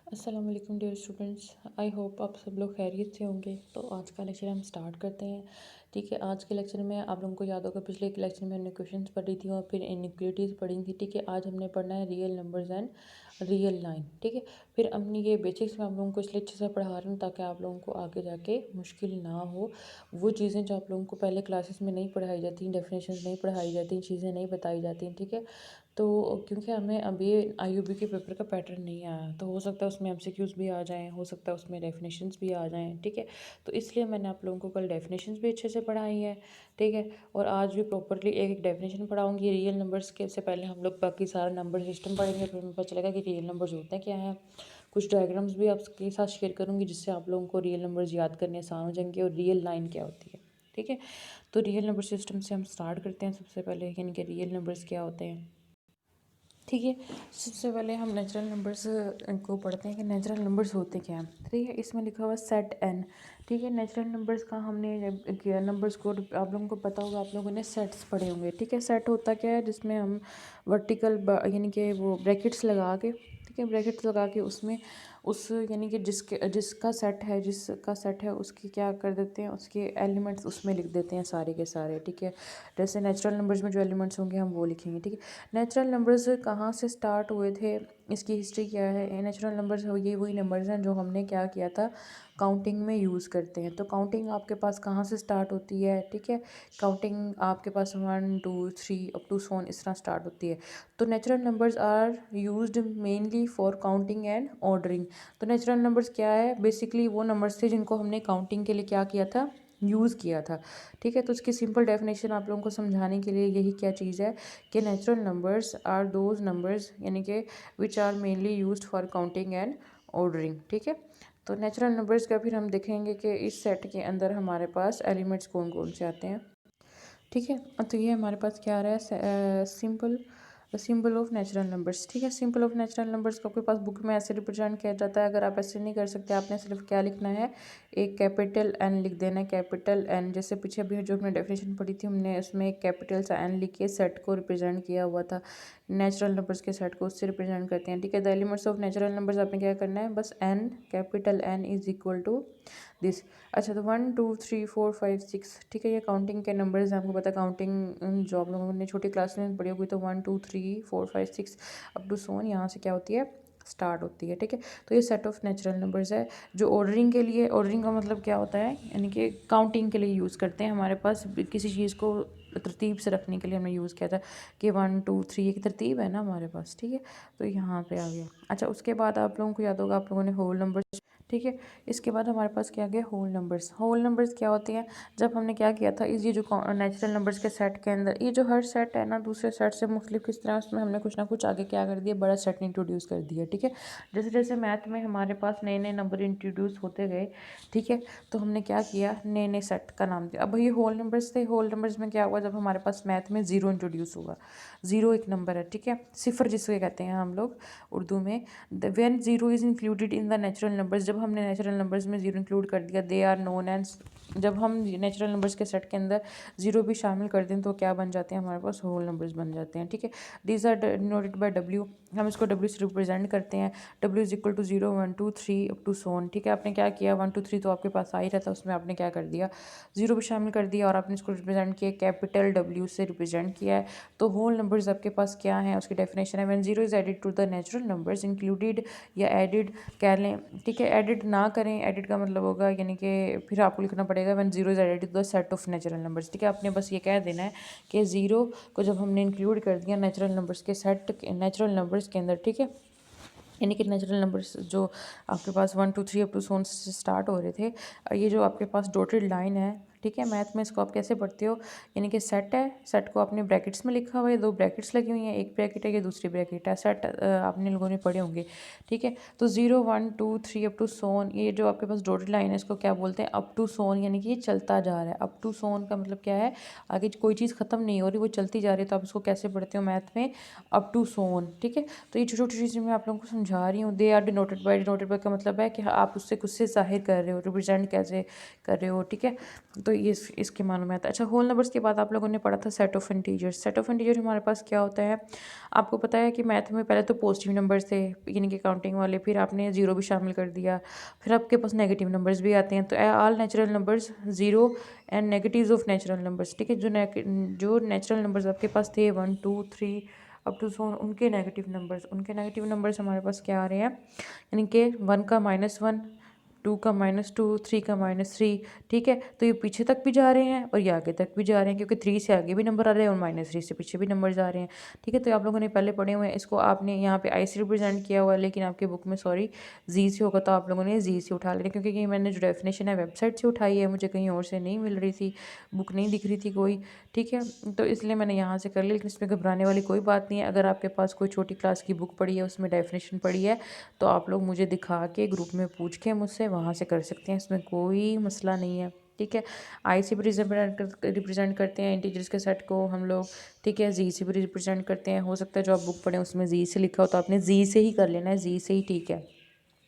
अस्सलाम वालेकुम dear students. I hope आप सब लोग खैरियत से होंगे। तो आज का लेक्चर हम स्टार्ट करते हैं। ठीक है, आज के लेक्चर में आप लोगों को याद होगा पिछले के लेक्चर में हमने क्वेश्चंस पढ़ी थी और फिर इनइक्वालिटीज़ पढ़ी थी। ठीक है, आज हमने पढ़ना है real numbers and real line. ठीक है, फिर हमने ये बेसिक्स में आप लोगों को इसलिए अच्छे से पढ़ा रही हूँ ताकि आप लोगों को आगे जाके मुश्किल ना हो। वो चीज़ें जो आप लोगों को पहले क्लासेस में नहीं पढ़ाई जाती, डेफिनेशन नहीं पढ़ाई जाती, चीज़ें नहीं बताई जाती। ठीक है, तो क्योंकि हमें अभी आईयूबी के पेपर का पैटर्न नहीं आया, तो हो सकता है उसमें एमसीक्यूज़ भी आ जाएँ, हो सकता है उसमें डेफिनेशंस भी आ जाएँ। ठीक है, तो इसलिए मैंने आप लोगों को कल डेफिनेशंस भी अच्छे से पढ़ाई है। ठीक है, और आज भी प्रॉपरली एक एक डेफिनेशन पढ़ाऊँगी। रियल नंबर्स के से पहले हम लोग बाकी सारा नंबर सिस्टम पढ़ेंगे, फिर हमें पता चलेगा कि रियल नंबर्स होते हैं क्या हैं। कुछ डायग्राम्स भी आपके साथ शेयर करूँगी जिससे आप लोगों को रियल नंबर्स याद करने आसान हो जाएंगे और रियल लाइन क्या होती है। ठीक है, तो रियल नंबर सिस्टम से हम स्टार्ट करते हैं। सबसे पहले यानी कि रियल नंबर्स क्या होते हैं। ठीक है, सबसे पहले हम नेचुरल नंबर्स को पढ़ते हैं कि नेचुरल नंबर्स होते क्या हैं। ठीक है, इसमें लिखा हुआ सेट एन। ठीक है, नेचुरल नंबर्स का हमने नंबर्स को आप लोगों को पता होगा, आप लोगों ने सेट्स पढ़े होंगे। ठीक है, सेट होता क्या है, जिसमें हम वर्टिकल यानी कि वो ब्रैकेट्स लगा के, ठीक है, ब्रैकेट्स लगा के उसमें उस यानी कि जिसका सेट है उसकी क्या कर देते हैं, उसके एलिमेंट्स उसमें लिख देते हैं सारे के सारे। ठीक है, जैसे नेचुरल नंबर्स में जो एलिमेंट्स होंगे हम वो लिखेंगे। ठीक है, नेचुरल नंबर्स कहाँ से स्टार्ट हुए थे, इसकी हिस्ट्री क्या है। नेचुरल नंबर्स ये वही नंबर्स हैं जो हमने क्या किया था, काउंटिंग में यूज़ करते हैं। तो काउंटिंग आपके पास कहाँ से स्टार्ट होती है। ठीक है, काउंटिंग आपके पास 1 2 3 अप टू सोन इस तरह स्टार्ट होती है। तो natural numbers are used mainly for counting and ordering. तो नेचुरल नंबर्स क्या है, बेसिकली वो नंबर्स थे जिनको हमने काउंटिंग के लिए क्या किया था, यूज़ किया था। ठीक है, तो उसकी सिंपल डेफिनेशन आप लोगों को समझाने के लिए यही क्या चीज़ है कि natural numbers are those numbers यानी कि which are mainly used for counting and ordering. ठीक है, तो नेचुरल नंबर्स का फिर हम देखेंगे कि इस सेट के अंदर हमारे पास एलिमेंट्स कौन कौन से आते हैं। ठीक है, तो ये हमारे पास क्या आ रहा है, सिंबल ऑफ नेचुरल नंबर्स। ठीक है, सिंबल ऑफ नेचुरल नंबर्स को आपके पास बुक में ऐसे रिप्रेजेंट किया जाता है। अगर आप ऐसे नहीं कर सकते, आपने सिर्फ क्या लिखना है, एक कैपिटल एन लिख देना है, कैपिटल एन। जैसे पीछे अभी जो हमने डेफिनेशन पढ़ी थी, हमने उसमें एक कैपिटल सा एन लिख के सेट को रिप्रेजेंट किया हुआ था। नेचुरल नंबर्स के सेट को उससे रिप्रेजेंट करते हैं। ठीक है, the elements of natural numbers आपने क्या करना है, बस N, capital N is equal to this. अच्छा, तो 1 2 3 4 5 6। ठीक है, ये काउंटिंग के नंबर्स हैं। आपको पता है काउंटिंग जो आप लोगों ने छोटी क्लास में पढ़ी होगी, तो 1 2 3 4 5 6 अप टू सोन यहाँ से क्या होती है, स्टार्ट होती है। ठीक है, तो ये सेट ऑफ नेचुरल नंबर्स है जो ऑर्डरिंग के लिए, ऑर्डरिंग का मतलब क्या होता है, यानी कि काउंटिंग के लिए यूज़ करते हैं। हमारे पास किसी चीज़ को तरतीब से रखने के लिए हमने यूज़ किया था कि 1 2 3 एक तरतीब है ना हमारे पास। ठीक है, तो यहाँ पे आ गया। अच्छा, उसके बाद आप लोगों को याद होगा, आप लोगों ने होल नंबर्स। ठीक है, इसके बाद हमारे पास क्या आ गया, होल नंबर्स। होल नंबर्स क्या होते हैं, जब हमने क्या किया था, इस ये जो नेचुरल नंबर्स के सेट के अंदर, ये जो हर सेट है ना दूसरे सेट से मुख्तलिफ किस तरह, उसमें हमने कुछ ना कुछ आगे क्या कर दिया, बड़ा सेट इंट्रोड्यूस कर दिया। ठीक है, जैसे जैसे मैथ में हमारे पास नए नए नंबर इंट्रोड्यूस होते गए, ठीक है, तो हमने क्या किया, नए नए सेट का नाम दिया। अब ये होल नंबर्स थे। होल नंबर्स में क्या हुआ, जब हमारे पास मैथ में ज़ीरो इंट्रोड्यूस हुआ। ज़ीरो एक नंबर है, ठीक है, सिफर जिसको कहते हैं हम लोग उर्दू में। When zero is included in the natural numbers, जब हमने नेचुरल नंबर्स में ज़ीरो इंक्लूड कर दिया, दे आर नोन एज, जब हम नेचुरल नंबर्स के सेट के अंदर ज़ीरो भी शामिल कर दें तो क्या बन जाते हैं, हमारे पास होल नंबर्स बन जाते हैं। ठीक है, these are denoted by W, हम इसको डब्ल्यू से रिप्रेजेंट करते हैं। W is equal to 0 1 2 3 up to so on. ठीक है, आपने क्या किया, 1 2 3 तो आपके पास आ ही रहता, उसमें आपने क्या कर दिया, ज़ीरो भी शामिल कर दिया और आपने इसको रिप्रेजेंट किया, कैपिटल डब्ल्यू से रिप्रेजेंट किया है। तो होल नंबर्स आपके पास क्या है, उसकी डेफिनेशन है, when zero is added to the natural numbers included या एडिड कह लें। ठीक है, एडिड ना करें, एडिड का मतलब होगा यानी कि फिर आपको लिखना पड़ेगा when zero is added to the set of natural numbers. ठीक है, आपने बस ये कह देना है कि ज़ीरो को जब हमने इंक्लूड कर दिया नेचुरल नंबर्स के सेट, नेचुरल नंबर्स के अंदर, ठीक है, यानी कि नेचुरल नंबर्स जो आपके पास 1 2 3 अप टू सोन से स्टार्ट हो रहे थे, और ये जो आपके पास डॉटेड लाइन है, ठीक है, मैथ में इसको आप कैसे पढ़ते हो, यानी कि सेट है, सेट को आपने ब्रैकेट्स में लिखा हुआ है, दो ब्रैकेट्स लगी हुई हैं, एक ब्रैकेट है, ये दूसरी ब्रैकेट है, सेट आपने लोगों ने पढ़े होंगे। ठीक है, तो 0 1 2 3 अप टू सोन, ये जो आपके पास डॉटेड लाइन है इसको क्या बोलते हैं, अप टू सोन, यानी कि ये चलता जा रहा है। अप टू सोन का मतलब क्या है, आगे कोई चीज़ ख़त्म नहीं हो रही, वो चलती जा रही है, तो आप इसको कैसे पढ़ते हो मैथ में, अप टू सोन। ठीक है, तो ये छोटी छोटी चीज़ें मैं आप लोगों को समझा रही हूँ। They are denoted by, denoted by का मतलब है कि आप उससे कुछ से जाहिर कर रहे हो, रिप्रेजेंट कैसे कर रहे हो। ठीक है, तो ये इसके मालूमात है। अच्छा, होल नंबर्स के बाद आप लोगों ने पढ़ा था set of integers. Set of integer हमारे पास क्या होता है, आपको पता है कि मैथ में पहले तो पॉजिटिव नंबर्स थे यानी कि काउंटिंग वाले, फिर आपने ज़ीरो भी शामिल कर दिया, फिर आपके पास नेगेटिव नंबर्स भी आते हैं। तो all natural numbers zero and negatives of natural numbers, ठीक है। जो नेचुरल नंबर्स आपके पास थे 1 2 3 अप टू सो उनके नेगेटिव नंबर्स हमारे पास क्या आ रहे हैं, यानी कि 1 का -1, 2 का -2, 3 का -3, ठीक है। तो ये पीछे तक भी जा रहे हैं और ये आगे तक भी जा रहे हैं, क्योंकि 3 से आगे भी नंबर आ रहे हैं और -3 से पीछे भी नंबर जा रहे हैं, ठीक है। तो आप लोगों ने पहले पढ़े हुए हैं, इसको आपने यहाँ पे आई से रिप्रेजेंट किया हुआ है, लेकिन आपके बुक में सॉरी जी से होगा, तो आप लोगों ने जी से उठा लेना, क्योंकि ये मैंने जो डेफिनेशन है वेबसाइट से उठाई है, मुझे कहीं और से नहीं मिल रही थी, बुक नहीं दिख रही थी कोई, ठीक है। तो इसलिए मैंने यहाँ से कर लिया, लेकिन इसमें घबराने वाली कोई बात नहीं है। अगर आपके पास कोई छोटी क्लास की बुक पड़ी है, उसमें डेफिनेशन पड़ी है, तो आप लोग मुझे दिखा के ग्रुप में पूछ के मुझसे वहाँ से कर सकते हैं, इसमें कोई मसला नहीं है, ठीक है। आई से भी रिप्रेजेंट करते हैं इंटीजर्स के सेट को हम लोग, ठीक है। जी से भी रिप्रेजेंट करते हैं, हो सकता है जो आप बुक पढ़ें उसमें जी से लिखा हो, तो आपने जी से ही कर लेना है, जी से ही, ठीक है,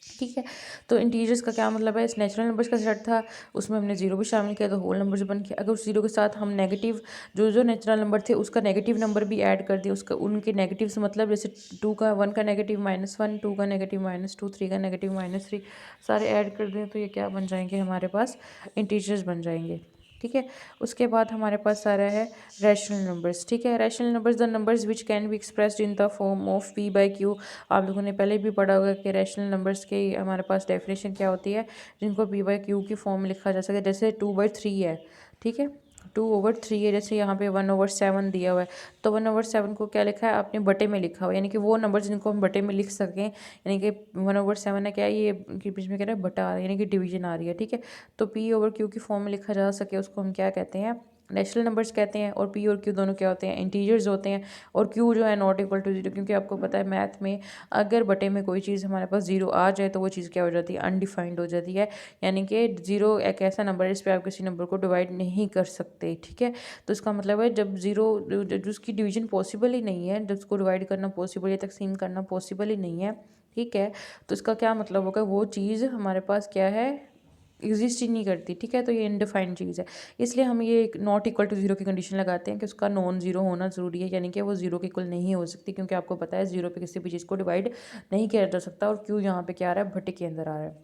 ठीक है। तो इंटीजर्स का क्या मतलब है, इस नेचुरल नंबर्स का सेट था, उसमें हमने जीरो भी शामिल किया तो होल नंबर्स बन गया। अगर उस जीरो के साथ हम नेगेटिव जो नेचुरल नंबर थे उसका नेगेटिव नंबर भी ऐड कर दिया, उसका उनके नेगेटिव से मतलब जैसे 1 का नेगेटिव -1, 2 का नेगेटिव -2, 3 का नेगेटिव -3, सारे ऐड कर दें तो ये क्या बन जाएंगे, हमारे पास इंटीजर्स बन जाएंगे, ठीक है। उसके बाद हमारे पास आ रहा है रैशनल नंबर्स, ठीक है। Rational numbers the numbers which can be expressed in the form of P by Q. आप लोगों ने पहले भी पढ़ा होगा कि रैशनल नंबर्स के हमारे पास डेफिनेशन क्या होती है, जिनको पी बाई क्यू की फॉर्म में लिखा जा सके, जैसे 2/3 है, ठीक है, 2/3 है, जैसे यहाँ पे 1/7 दिया हुआ है, तो 1/7 को क्या लिखा है आपने, बटे में लिखा हुआ है, यानी कि वो नंबर जिनको हम बटे में लिख सकें, यानी कि 1/7 है क्या है, ये के बीच में कह रहा है बटा आ रहा है, यानी कि डिवीजन आ रही है, ठीक है। तो पी ओवर क्यू की फॉर्म में लिखा जा सके उसको हम क्या कहते हैं, नेचुरल नंबर्स कहते हैं। और पी और क्यू दोनों क्या होते हैं, इंटीजर्स होते हैं। और क्यू जो है नॉट इक्वल टू जीरो, क्योंकि आपको पता है मैथ में अगर बटे में कोई चीज़ हमारे पास जीरो आ जाए तो वो चीज़ क्या हो जाती है, अनडिफाइंड हो जाती है, यानी कि जीरो एक ऐसा नंबर है इस पर आप किसी नंबर को डिवाइड नहीं कर सकते, ठीक है। तो इसका मतलब है जब जीरो जिसकी डिवीजन पॉसिबल ही नहीं है, जब उसको डिवाइड करना पॉसिबल या तकसीम करना पॉसिबल ही नहीं है, ठीक है, तो इसका क्या मतलब होगा, वो चीज़ हमारे पास क्या है, एग्जिस्ट ही नहीं करती, ठीक है। तो ये इनडिफाइंड चीज़ है, इसलिए हम ये नॉट इक्वल टू जीरो की कंडीशन लगाते हैं कि उसका नॉन जीरो होना ज़रूरी है, यानी कि वो जीरो के इक्वल नहीं हो सकती, क्योंकि आपको पता है जीरो पे किसी भी चीज़ को डिवाइड नहीं किया जा सकता। और क्यों यहाँ पे क्या आ रहा है, भट्टे के अंदर आ रहा है,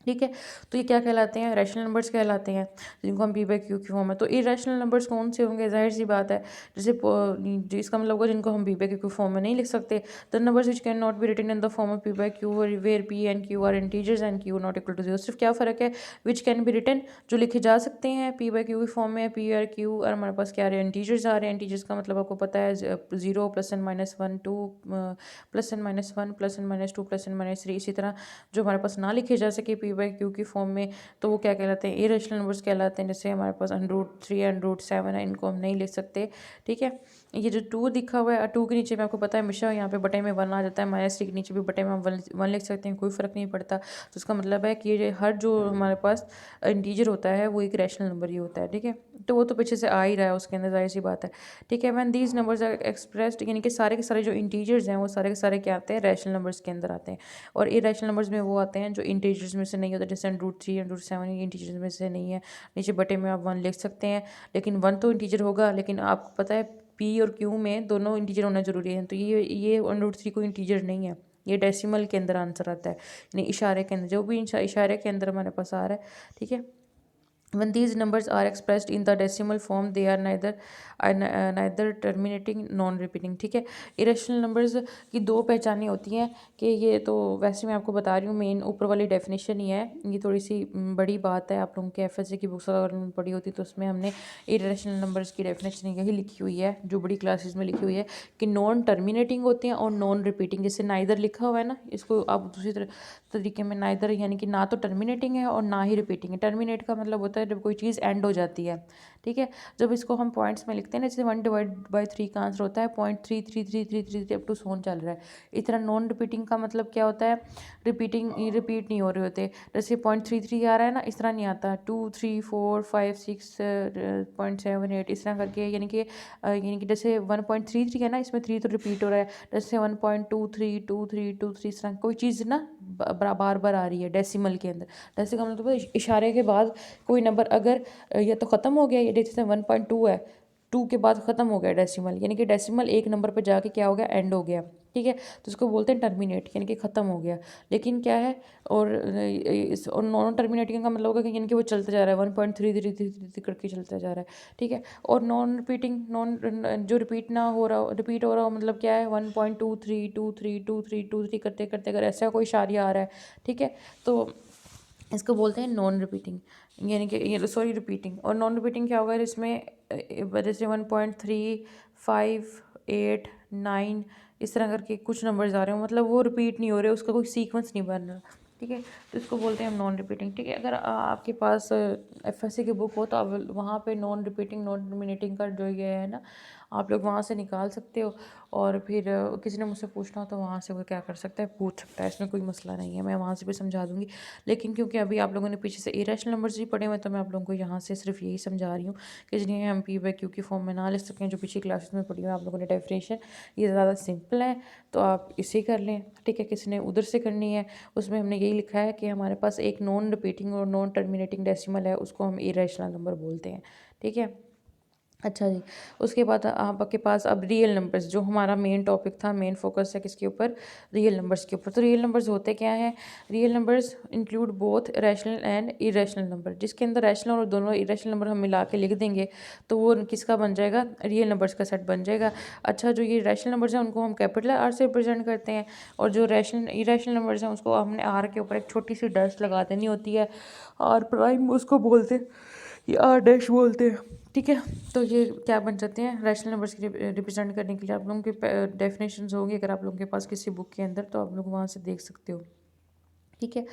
ठीक है। तो ये क्या कहलाते हैं, रैशनल नंबर्स कहलाते हैं, जिनको हम पी बाई क्यू की फॉर्म है। तो इरेशनल नंबर्स कौन से होंगे, जाहिर सी बात है, जैसे इसका मतलब होगा जिनको हम पी बाई क्यू की फॉर्म में नहीं लिख सकते, the numbers which can not be written in the form of P by Q, where P and Q are integers and Q not equal to zero. सिर्फ क्या फ़र्क है, विच कैन बी रिटन जो लिखे जा सकते हैं पी बाई क्यू की फॉर्म में, पी आर क्यू, और हमारे पास क्या आ रहे हैं, इंटीजर्स आ रहे हैं। इंटीजर्स का मतलब आपको पता है 0 +(-1), 2 +(-1), +(-2), +(-3), इसी तरह जो हमारे पास ना लिखे जा सके पी बाई क्यू की फॉर्म में, तो वो क्या कहलाते हैं, इरेशनल नंबर्स कहलाते हैं। जैसे हमारे पास √3 √7 है, इनको हम नहीं लिख सकते, ठीक है। ये जो 2 दिखा हुआ है, 2 के नीचे में आपको पता है हमेशा यहाँ पे बटे में 1 आ जाता है, -3 के नीचे भी बटे में हम 1 लिख सकते हैं, कोई फ़र्क नहीं पड़ता। तो इसका मतलब है कि ये हर जो हमारे पास इंटीजर होता है वो एक रैशनल नंबर ही होता है, ठीक है। तो वो तो पीछे से आ ही रहा है उसके अंदर, जाहिर सी बात है, ठीक है। When these numbers are expressed, यानी कि सारे के सारे जो इंटीजर्स हैं वो सारे के सारे क्या आते हैं, रैशनल नंबर्स के अंदर आते हैं। और इरेशनल नंबर्स में वो आते हैं जो इंटीजर्स में से नहीं होते, जैसे √3 √7 ये इंटीजर्स में से नहीं है, नीचे बटे में आप 1 लिख सकते हैं, लेकिन 1 तो इंटीजर होगा, लेकिन आपको पता है पी और क्यू में दोनों इंटीजर होना जरूरी है। तो ये 1√3 कोई इंटीजर नहीं है, ये डेसिमल के अंदर आंसर आता है, यानी इशारे के अंदर, जो भी इशारे के अंदर हमारे पास आ रहा है, ठीक है। When these numbers are expressed in the decimal form, they are neither terminating non repeating, ठीक है। इरेशनल नंबर्स की दो पहचानें होती हैं, कि ये तो वैसे मैं आपको बता रही हूँ, मेन ऊपर वाली डेफिनेशन ही है, ये थोड़ी सी बड़ी बात है, आप लोगों के एफएससी की बुक्स अगर पढ़ी होती तो उसमें हमने इरेशनल नंबर्स की डेफिनेशन यही लिखी हुई है, जो बड़ी क्लासेस में लिखी हुई है, कि नॉन टर्मिनेटिंग होते हैं और नॉन रिपीटिंग। जैसे नाइदर लिखा हुआ है ना, इसको आप दूसरी तरीके में नाइदर, यानी कि ना तो टर्मिनेटिंग है और ना ही रिपीटिंग है। टर्मिनेट का मतलब होता है जब कोई चीज़ एंड हो जाती है, ठीक है। जब इसको हम पॉइंट्स में लिखते हैं ना, जैसे 1/3 का आंसर होता है 0.333333 अप टू सोन चल रहा है। इस तरह नॉन रिपीटिंग का मतलब क्या होता है, रिपीट नहीं हो रहे होते। जैसे 0.33 आ रहा है ना, इस तरह नहीं आता, 2 3 4 5 6 0.7 8 इस तरह करके, यानी कि जैसे 1.33 है ना, इसमें 3 तो रिपीट हो रहा है, जैसे 1.23 23 23 इस तरह कोई चीज़ ना बार बार आ रही है डेसिमल के अंदर। डेसिमल का मतलब इशारे के बाद कोई नंबर अगर या तो ख़त्म हो गया, ये जैसे 1.2 है, 2 के बाद ख़त्म हो गया डेसिमल, यानी कि डेसिमल एक नंबर पर जाके क्या हो गया, एंड हो गया, ठीक है। तो उसको बोलते हैं टर्मिनेट, यानी कि ख़त्म हो गया। लेकिन क्या है, और नॉन टर्मिनेटिंग का मतलब होगा कि यानी कि वो चलता जा रहा है, 1.3333 करके चलता जा रहा है, ठीक है। और नॉन रिपीटिंग, नॉन जो रिपीट हो रहा हो मतलब क्या है, 1.23232323 करते करते अगर ऐसा कोई इशारा आ रहा है, ठीक है, तो इसको बोलते हैं नॉन रिपीटिंग, यानी कि ये सॉरी रिपीटिंग। और नॉन रिपीटिंग क्या होगा, इसमें जैसे 1.358 9 इस तरह करके कुछ नंबर्स आ रहे हो, मतलब वो रिपीट नहीं हो रहे, उसका कोई सीक्वेंस नहीं बन रहा, ठीक है। तो इसको बोलते हैं हम नॉन रिपीटिंग, ठीक है। अगर आपके पास एफएससी की बुक हो तो आप वहाँ पे नॉन रिपीटिंग नॉन टर्मिनेटिंग का जो ये है ना, आप लोग वहाँ से निकाल सकते हो। और फिर किसी ने मुझसे पूछना हो तो वहाँ से वो क्या कर सकता है, पूछ सकता है, इसमें कोई मसला नहीं है, मैं वहाँ से भी समझा दूँगी। लेकिन क्योंकि अभी आप लोगों ने पीछे से इरेशनल नंबर्स भी पढ़े हुए हैं, तो मैं आप लोगों को यहाँ से सिर्फ यही समझा रही हूँ कि जिन्हें हम पी बाई क्यू की फॉर्म में ना ले सकें, जो पिछली क्लासेस में पढ़ी हुई आप लोगों ने डेफिनेशन, ये ज़्यादा सिंपल है, तो आप इसे कर लें, ठीक है। किसी ने उधर से करनी है, उसमें हमने यही लिखा है कि हमारे पास एक नॉन रिपीटिंग और नॉन टर्मिनेटिंग डेसिमल है, उसको हम इरेशनल नंबर बोलते हैं, ठीक है। अच्छा जी, उसके बाद आपके पास अब रियल नंबर्स, जो हमारा मेन टॉपिक था, मेन फोकस है किसके ऊपर, रियल नंबर्स के ऊपर। तो रियल नंबर्स होते क्या हैं, real numbers include both rational and irrational number, जिसके अंदर रैशनल और दोनों इरेशनल नंबर हम मिला के लिख देंगे तो वो किसका बन जाएगा, रियल नंबर्स का सेट बन जाएगा। अच्छा, जो ये रैशनल नंबर्स हैं उनको हम कैपिटल आर से रिप्रेजेंट करते हैं, और जो इरेशनल नंबर्स हैं उसको हमने आर के ऊपर एक छोटी सी डैश लगा देनी होती है, आर प्राइम उसको बोलते हैं, ये आर डैश बोलते हैं, ठीक है। तो ये क्या बन जाते हैं, रैशनल नंबर्स की रिप्रेजेंट करने के लिए आप लोगों के डेफिनेशंस होंगे, अगर आप लोगों के पास किसी बुक के अंदर, तो आप लोग वहाँ से देख सकते हो, ठीक है।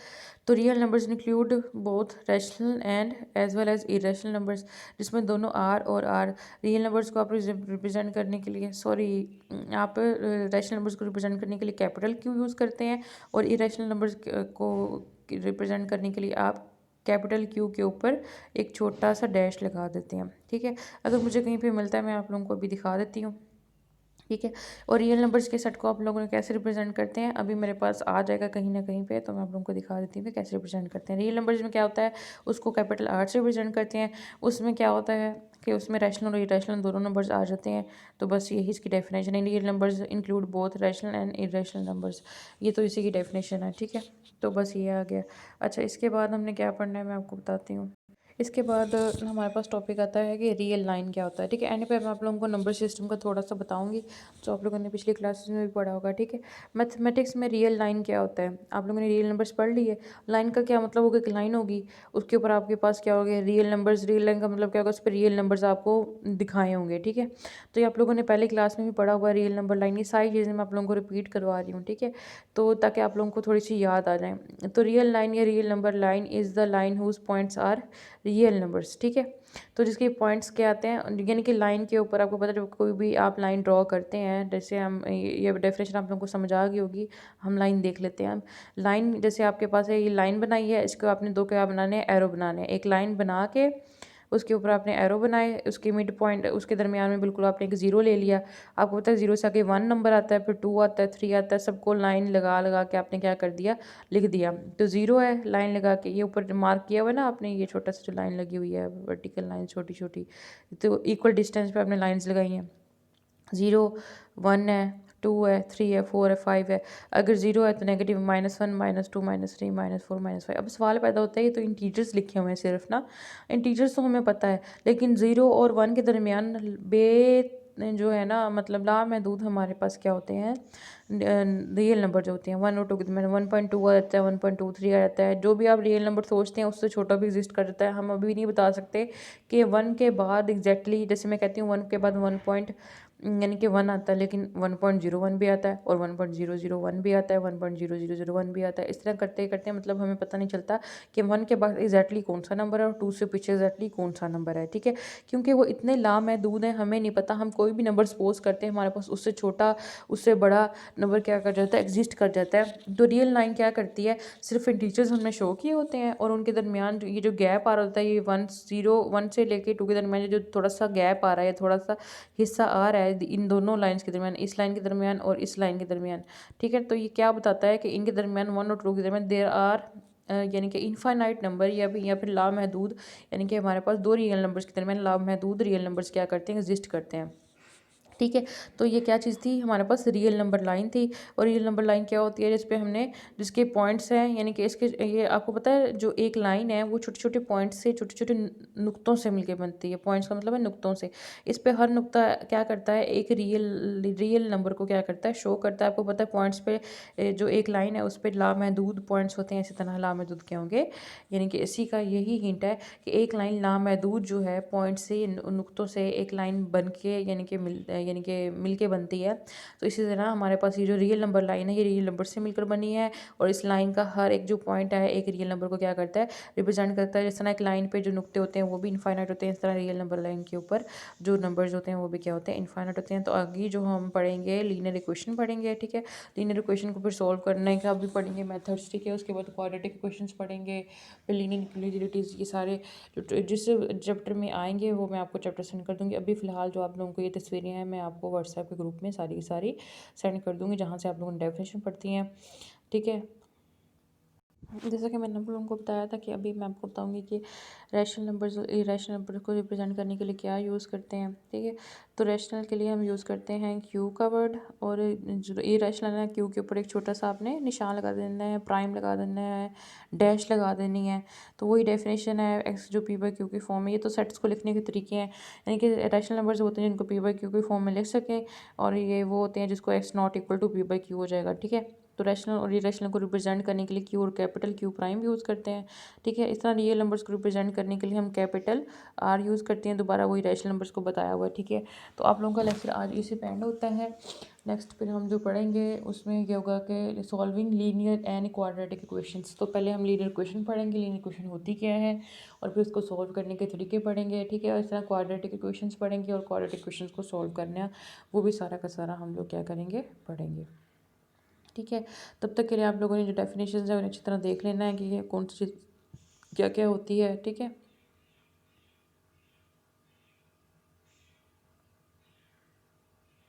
तो real numbers include both rational and as well as irrational numbers, जिसमें दोनों आर और आर, रियल नंबर्स को आप रिप्रेजेंट करने के लिए, सॉरी, आप रैशनल नंबर्स को रिप्रेजेंट करने के लिए कैपिटल क्यू यूज़ करते हैं, और इरेशनल नंबर्स को रिप्रेजेंट करने के लिए आप कैपिटल क्यू के ऊपर एक छोटा सा डैश लगा देते हैं, ठीक है। अगर मुझे कहीं पे मिलता है मैं आप लोगों को अभी दिखा देती हूँ, ठीक है। और रियल नंबर्स के सेट को आप लोगों ने कैसे रिप्रेजेंट करते हैं, अभी मेरे पास आ जाएगा कहीं ना कहीं पे, तो मैं आप लोगों को दिखा देती हूँ कि कैसे रिप्रेजेंट करते हैं। रियल नंबर्स में क्या होता है, उसको कैपिटल आर से रिप्रेजेंट करते हैं, उसमें क्या होता है कि उसमें रैशनल और इरेशनल दोनों नंबर्स आ जाते हैं। तो बस यही इसकी डेफिनेशन है, real numbers include both rational and irrational numbers, ये तो इसी की डेफिनेशन है, ठीक है। तो बस ये आ गया। अच्छा, इसके बाद हमने क्या पढ़ना है मैं आपको बताती हूँ। इसके बाद हमारे पास टॉपिक आता है कि रियल लाइन क्या होता है, ठीक है। एंड पे मैं आप लोगों को नंबर सिस्टम का थोड़ा सा बताऊंगी, जो आप लोगों ने पिछली क्लासेस में भी पढ़ा होगा, ठीक है। मैथमेटिक्स में रियल लाइन क्या होता है, आप लोगों ने रियल नंबर्स पढ़ लिए। लाइन का क्या मतलब होगा, एक लाइन होगी, उसके ऊपर आपके पास क्या होगा, रियल नंबर्स, रियल लाइन का मतलब क्या होगा, उस पर रियल नंबर्स आपको दिखाए होंगे, ठीक है। तो ये आप लोगों ने पहले क्लास में भी पढ़ा हुआ है, रियल नंबर लाइन, ये सारी चीज़ें मैं आप लोगों को रिपीट करवा रही हूँ, ठीक है, तो ताकि आप लोगों को थोड़ी सी याद आ जाए। तो रियल लाइन या real number line is the line whose points are real numbers, ठीक है। तो जिसके पॉइंट्स क्या आते हैं, यानी कि लाइन के ऊपर आपको पता है, कोई भी आप लाइन ड्रॉ करते हैं, जैसे हम ये डेफिनेशन आप लोगों को समझ आ गई होगी, हम लाइन देख लेते हैं। हम लाइन, जैसे आपके पास है ये लाइन बनाई है, इसको आपने दो क्या बनाने हैं, एरो बनाने हैं। एक लाइन बना के उसके ऊपर आपने एरो बनाए, उसके मिड पॉइंट, उसके दरमियान में बिल्कुल आपने एक ज़ीरो ले लिया। आपको पता है ज़ीरो से आगे 1 नंबर आता है, फिर 2 आता है, 3 आता है, सबको लाइन लगा लगा के आपने क्या कर दिया, लिख दिया। तो ज़ीरो है, लाइन लगा के ये ऊपर मार्क किया हुआ है ना आपने, ये छोटा सा जो लाइन लगी हुई है, वर्टिकल लाइन छोटी छोटी, तो इक्वल डिस्टेंस पे आपने लाइन्स लगाई हैं। 0 1 है, 2 है, 3 है, 4 है, 5 है। अगर 0 है तो नेगेटिव -1 -2 -3 -4 -5। अब सवाल पैदा होता है, ये तो इंटीजर्स लिखे हुए हैं सिर्फ ना, इंटीजर्स तो हमें पता है, लेकिन 0 और 1 के दरमियान जो है ना, मतलब लामहदूद हमारे पास क्या होते हैं, रियल नंबर जो होते हैं। 1 और 2 के दरमियान 1.2 आ जाता है, 1.23 आ जाता है, जो भी आप रियल नंबर सोचते हैं उससे छोटा भी एग्जिस्ट कर जाता है। हम अभी नहीं बता सकते कि 1 के बाद एग्जैक्टली, जैसे मैं कहती हूँ 1 के बाद 1 पॉइंट, यानी कि 1 आता है, लेकिन 1.01 भी आता है, और 1.001 भी आता है, 1.0001 भी आता है। इस तरह करते करते मतलब हमें पता नहीं चलता कि 1 के बाद एग्जैक्टली कौन सा नंबर है और 2 से पीछे एग्जैक्टली कौन सा नंबर है, ठीक है। क्योंकि वो इतने लामहदूद हैं, हमें नहीं पता। हम कोई भी नंबर सपोज करते हैं, हमारे पास उससे छोटा, उससे बड़ा नंबर क्या कर जाता है, एग्जिस्ट कर जाता है। तो रियल लाइन क्या करती है, सिर्फ इंटीजर्स हमने शो किए होते हैं, और उनके दरमियान ये जो गैप आ रहा होता है, ये 1 से लेके 2 के दरमियान जो थोड़ा सा गैप आ रहा है, थोड़ा सा हिस्सा आ रहा है, है इन दोनों लाइन्स के दरमियान, इस लाइन के दरमियान और इस लाइन के दरमियान, ठीक है। तो ये क्या बताता है कि इनके दरमियान 1 और 2 के दरमियान देयर आर यानी कि इनफाइनाइट नंबर या फिर लामहदूद, यानी कि हमारे पास दो रियल नंबर्स के दरमियान लामहदूद रियल नंबर्स क्या करते हैं, एग्जिस्ट करते हैं, ठीक है। तो ये क्या चीज़ थी, हमारे पास रियल नंबर लाइन थी। और रियल नंबर लाइन क्या होती है, जिस पे हमने जिसके पॉइंट्स हैं, यानी कि इसके ये आपको पता है जो एक लाइन है वो छोटे छोटे पॉइंट्स से, छोटे छोटे नुक्तों से मिलकर बनती है। पॉइंट्स का मतलब है नुक्तों से। इस पे हर नुक्ता क्या करता है, एक रियल नंबर को क्या करता है, शो करता है। आपको पता है पॉइंट्स पे जो एक लाइन है उस पर लामहदूद पॉइंट्स होते हैं, इसी तरह लामहदूद क्या होंगे, यानी कि इसी का यही हिंट है कि एक लाइन लामहदूद जो है पॉइंट से, नुक्तों से एक लाइन बन के यानी कि मिल के बनती है। तो इसी तरह हमारे पास ये जो रियल नंबर लाइन है ये रियल नंबर से मिलकर बनी है, और इस लाइन का हर एक जो पॉइंट है एक रियल नंबर को क्या करता है, रिप्रेजेंट करता है। जिस तरह एक लाइन पे जो नुक्ते होते हैं वो भी इनफाइनाइट होते हैं, इस तरह रियल नंबर लाइन के ऊपर जो नंबर्स होते हैं वो भी क्या होते हैं, इनफाइनाइट होते हैं। तो आगे जो हम पढ़ेंगे लीनियर इक्वेशन पढ़ेंगे, ठीक है। लीनियर इक्वेशन को फिर सॉल्व करने का भी पढ़ेंगे मेथड्स, ठीक है। उसके बाद क्वाड्रेटिक इक्वेशंस पढ़ेंगे, फिर लीनियर इक्वलिटीज, ये सारे जिस चैप्टर में आएंगे वो मैं आपको चैप्टर सेंड कर दूँगी। अभी फ़िलहाल जो आप लोगों को ये तस्वीरें हैं मैं आपको व्हाट्सएप के ग्रुप में सारी की सारी सेंड कर दूँगी, जहाँ से आप लोगों ने डेफिनेशन पढ़ती हैं, ठीक है। जैसा कि मैंने आप लोगों को बताया था कि अभी मैं आपको बताऊंगी कि रैशनल नंबर्स इरेशनल नंबर को रिप्रेजेंट करने के लिए क्या यूज़ करते हैं, ठीक है। तो रैशनल के लिए हम यूज़ करते हैं क्यू का वर्ड, और जो इरेशनल है क्यू के ऊपर एक छोटा सा आपने निशान लगा देना है, प्राइम लगा देना है, डैश लगा देनी है। तो वही डेफिनेशन है एक्स जो पी बाई क्यू की फॉर्म में। ये तो सेट्स को लिखने के तरीके हैं, यानी कि रैशनल नंबर्स होते हैं जिनको पी बाई क्यू की फॉर्म में लिख सकें, और ये वो होते हैं जिसको X not equal to P by Q हो जाएगा, ठीक है। तो रैशनल और इरेशनल को रिप्रेजेंट करने के लिए क्यू और कैपिटल क्यू प्राइम यूज़ करते हैं, ठीक है। इस तरह रियल नंबर्स को रिप्रेजेंट करने के लिए हम कैपिटल आर यूज़ करते हैं, दोबारा वही रैशनल नंबर्स को बताया हुआ है, ठीक है। तो आप लोगों का लेक्चर आज इसी पे एंड होता है। नेक्स्ट फिर हम जो पढ़ेंगे उसमें क्या होगा कि solving linear and quadratic equations. तो पहले हम लीनियर इक्वेशन पढ़ेंगे, लीनियर इक्वेशन होती क्या है, और फिर उसको सॉल्व करने के तरीके पढ़ेंगे, ठीक है। और इस तरह क्वाड्रेटिक इक्वेशंस पढ़ेंगे, और क्वाड्रेटिक इक्वेशंस को सॉल्व करना वो भी सारा का सारा हम लोग क्या करेंगे, पढ़ेंगे, ठीक है। तब तक के लिए आप लोगों ने जो डेफिनेशंस है उन्हें अच्छी तरह देख लेना है कि ये कौन सी चीज़ क्या क्या होती है, ठीक है।